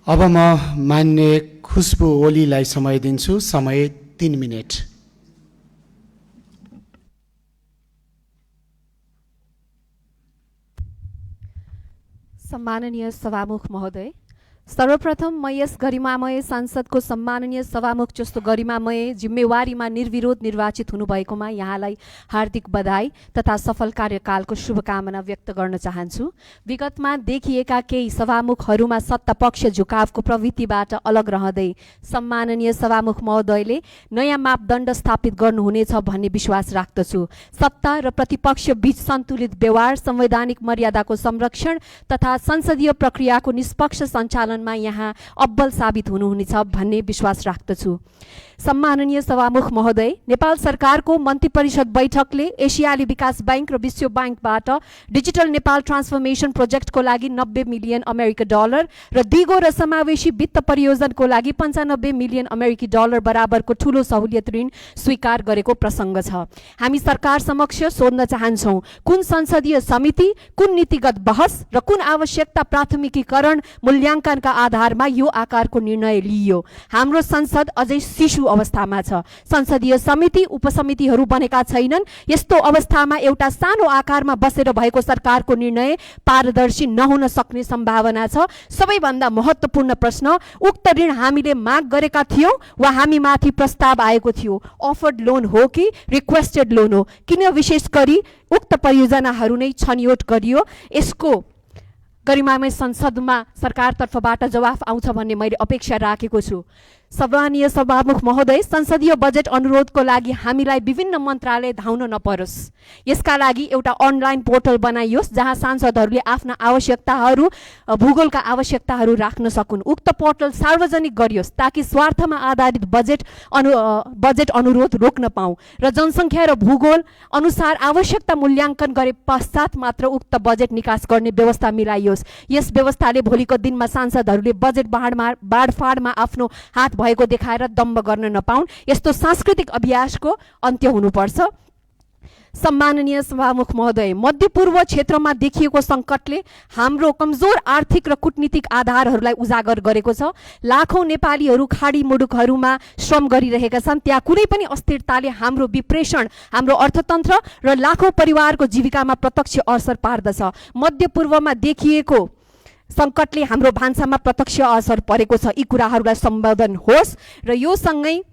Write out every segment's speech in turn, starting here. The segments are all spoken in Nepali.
अब म मान्य खुशबु ओलीलाई समय दिन्छु। समय 3 मिनेट। सम्माननीय सभामुख महोदय, सर्वप्रथम म यस गरिमामय संसदको सम्माननीय सभामुख जस्तो गरिमामय जिम्मेवारीमा निर्विरोध निर्वाचित हुनुभएकोमा यहाँलाई हार्दिक बधाई तथा सफल कार्यकालको शुभकामना व्यक्त गर्न चाहन्छु। विगतमा देखिएका केही सभामुखहरूमा सत्तापक्ष झुकावको प्रवृत्तिबाट अलग रहँदै सम्माननीय सभामुख महोदयले नयाँ मापदण्ड स्थापित गर्नुहुनेछ भन्ने विश्वास राख्दछु। सत्ता र प्रतिपक्ष बीच सन्तुलित व्यवहार, संवैधानिक मर्यादाको संरक्षण तथा संसदीय प्रक्रियाको निष्पक्ष सञ्चालन मा यहाँ अब्बल साबित हुनुहुनेछ भन्ने विश्वास राख्दछु। सम्माननीय सभामुख महोदय, नेपाल सरकारको मन्त्री परिषद बैठकले एसियाली विकास बैंक र विश्व बैंकबाट डिजिटल नेपाल ट्रान्सफर्मेसन प्रोजेक्टको लागि 90 मिलियन अमेरिकी डलर र दिगो र समावेशी वित्त परियोजनाको लागि 95 मिलियन अमेरिकी डलर बराबरको ठूलो सहुलियत ऋण स्वीकार गरेको प्रसङ्ग छ। हामी सरकार समक्ष सोध्न चाहन्छौँ, कुन संसदीय समिति, कुन नीतिगत बहस र कुन आवश्यकता प्राथमिकीकरण मूल्याङ्कनका आधारमा यो आकारको निर्णय लिइयो? हाम्रो संसद अझै शिशु अवस्थामा छ। संसदीय समिति उपसमितिहरू बनेका छैनन्। यस्तो अवस्थामा एउटा सानो आकारमा बसेर भएको सरकारको निर्णय पारदर्शी नहुन सक्ने सम्भावना छ। सबैभन्दा महत्त्वपूर्ण प्रश्न, उक्त ऋण हामीले माग गरेका थियौँ वा हामीमाथि प्रस्ताव आएको थियो? अफर्ड लोन हो कि रिक्वेस्टेड लोन हो? किन विशेष गरी उक्त परियोजनाहरू नै छनौट गरियो? यसको गरिमामय संसदमा सरकारतर्फबाट जवाफ आउँछ भन्ने मैले अपेक्षा राखेको छु। सम्माननीय सभामुख महोदय, संसदीय बजेट अनुरोधको लागि हामीलाई विभिन्न मन्त्रालय धाउन नपरोस्। यसका लागि एउटा अनलाइन पोर्टल बनाइयोस् जहाँ सांसदहरूले आफ्ना आवश्यकताहरू, भूगोलका आवश्यकताहरू राख्न सकुन्। उक्त पोर्टल सार्वजनिक गरियोस् ताकि स्वार्थमा आधारित बजेट अनुरोध रोक्न पाऊँ र जनसङ्ख्या र भूगोल अनुसार आवश्यकता मूल्याङ्कन गरे पश्चात मात्र उक्त बजेट निकास गर्ने व्यवस्था मिलाइयोस्। यस व्यवस्थाले भोलिको दिनमा सांसदहरूले बजेट बाँडफाँडमा आफ्नो हात भएको देखाएर दम्ब गर्न नपाउन्। यस्तो सांस्कृतिक अभ्यासको अन्त्य हुनुपर्छ। सम्माननीय सभामुख महोदय, मध्यपूर्व क्षेत्रमा देखिएको सङ्कटले हाम्रो कमजोर आर्थिक र कूटनीतिक आधारहरूलाई उजागर गरेको छ। लाखौँ नेपालीहरू खाडी मुलुकहरूमा श्रम गरिरहेका छन्। त्यहाँ कुनै पनि अस्थिरताले हाम्रो विप्रेषण, हाम्रो अर्थतन्त्र र लाखौँ परिवारको जीविकामा प्रत्यक्ष असर पार्दछ। मध्यपूर्वमा देखिएको सङ्कटले हाम्रो भान्सामा प्रत्यक्ष असर परेको छ। यी कुराहरूलाई सम्बोधन होस् र यो सँगै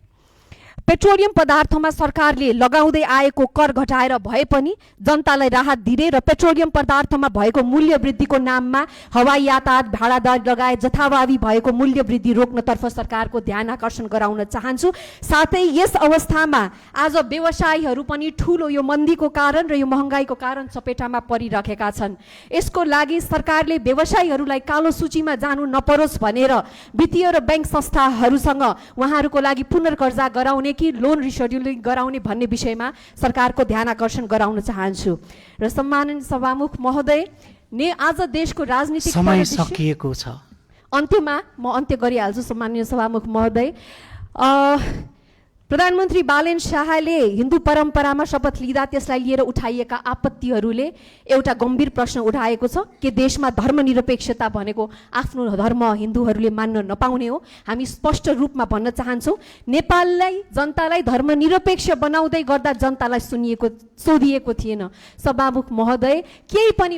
पेट्रोलियम पदार्थमा सरकारले लगाउँदै आएको कर घटाएर भए पनि जनतालाई राहत दिने र पेट्रोलियम पदार्थमा भएको मूल्य वृद्धिको नाममा हवाई यातायात भाडादर लगायत जथाभावी भएको मूल्य वृद्धि रोक्नतर्फ सरकारको ध्यान आकर्षण गराउन चाहन्छु। साथै यस अवस्थामा आज व्यवसायीहरू पनि ठुलो यो मन्दीको कारण र यो महँगाईको कारण चपेटामा परिरहेका छन्। यसको लागि सरकारले व्यवसायीहरूलाई कालो सूचीमा जानु नपरोस् भनेर वित्तीय र बैंक संस्थाहरूसँग उहाँहरूको लागि पुनर्कर्जा गराउने कि लोन रिसेड्युलिङ गराउने भन्ने विषयमा सरकारको ध्यान आकर्षण गराउन चाहन्छु। र सम्माननीय सभामुख महोदय, आज देशको राजनीतिक समय सकिएको छ। अन्त्यमा म अन्त्य गरिहाल्छु। सम्माननीय सभामुख महोदय, प्रधानमन्त्री बालेन शाहले हिन्दू परम्परामा शपथ लिँदा त्यसलाई लिएर उठाइएका आपत्तिहरूले एउटा गम्भीर प्रश्न उठाएको छ कि देशमा धर्मनिरपेक्षता भनेको आफ्नो धर्म हिन्दूहरूले मान्न नपाउने हो। हामी स्पष्ट रूपमा भन्न चाहन्छौँ, नेपाललाई जनतालाई धर्मनिरपेक्ष बनाउँदै गर्दा जनतालाई सोधिएको थिएन। सभामुख महोदय, केही पनि